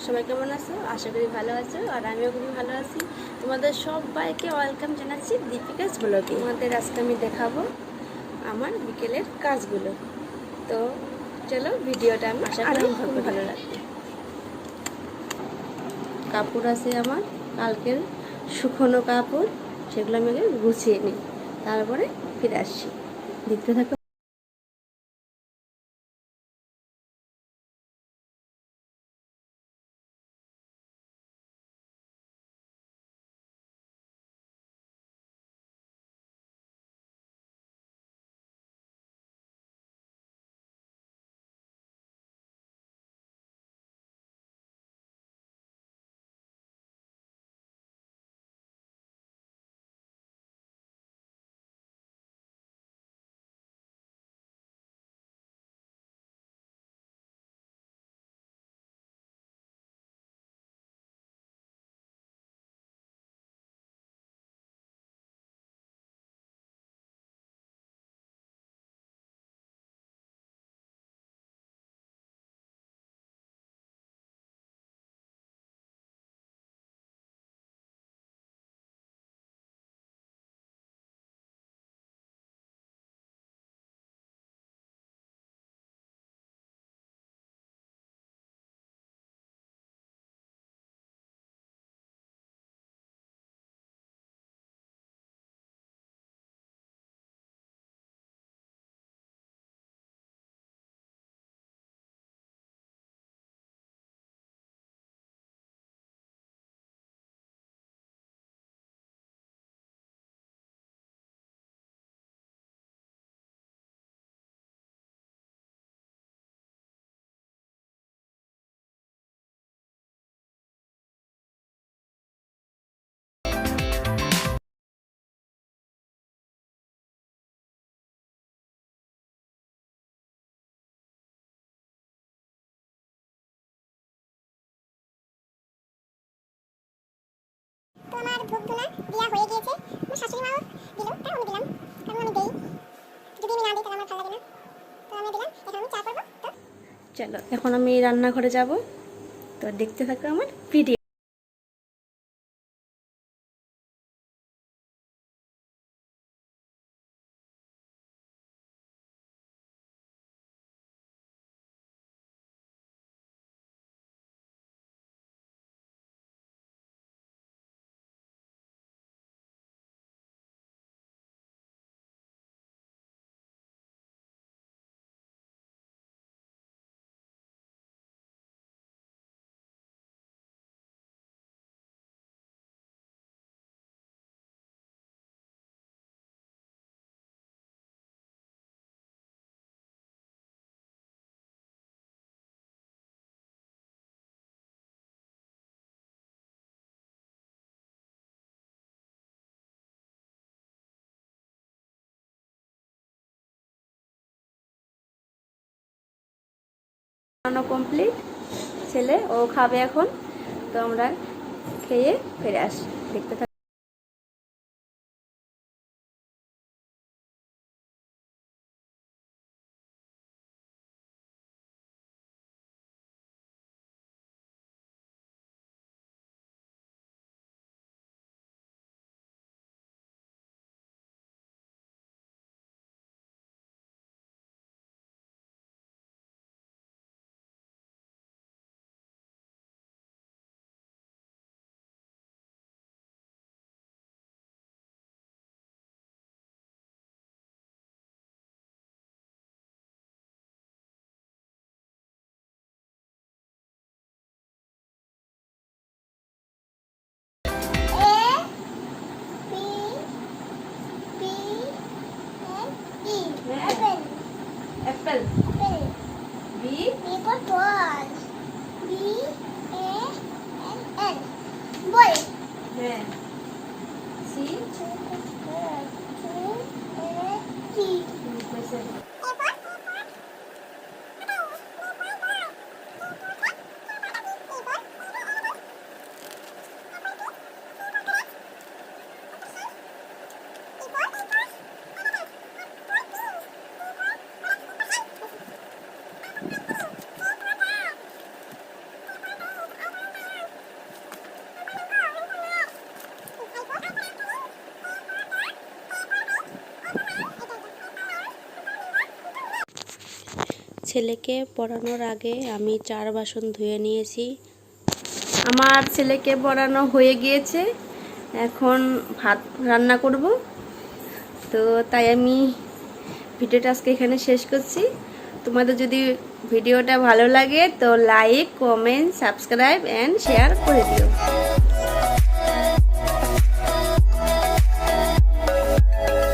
সবাই কেমন আছো? আশা করি ভালো আছো, আর আমিও খুবই ভালো আছি। তোমাদের সবাইকে ওয়েলকাম জানাচ্ছি দীপিকাস ব্লগে। তোমাদের আজকে আমি দেখাবো আমার বিকেলের কাজগুলো। তো চলো ভিডিওটা আমি আশা করি খুব ভালো লাগবে। কাপড় আছে আমার কালকের শুকনো কাপড়, সেগুলো আমি আগে গুছিয়ে নিই, তারপরে ফিরে আসছি। দেখতে থাকো। তো আমার ধূপ ধুনা দেওয়া হয়ে গিয়েছে। আমার শাশুড়ি মাও দিল, তাই আমি দিলাম, কারণ আমি দেই, যদি আমি না দিই তাহলে আমার ভালো লাগে না। তো আমি দিলাম, এখন আমি চা করবো। তো চলো এখন আমি রান্নাঘরে যাব, তো দেখতে থাকো আমার ভিডিও। রান্না কমপ্লিট, ছেলে ও খাবে এখন, তো আমরা খেয়ে ফিরে আসি। দেখতে থাকো। Apple, B for ball, B A L, ball, হ্যাঁ, সি ছেলেকে পড়ানোর আগে আমি 4 বাসন ধুয়ে নিয়েছি। আমার ছেলেকে পড়ানো হয়ে গিয়েছে, এখন ভাত রান্না করব। তো তাই আমি ভিডিওটা আজকে এখানে শেষ করছি। তোমাদের যদি ভিডিওটা ভালো লাগে তো like, comment, subscribe and share করে দিও।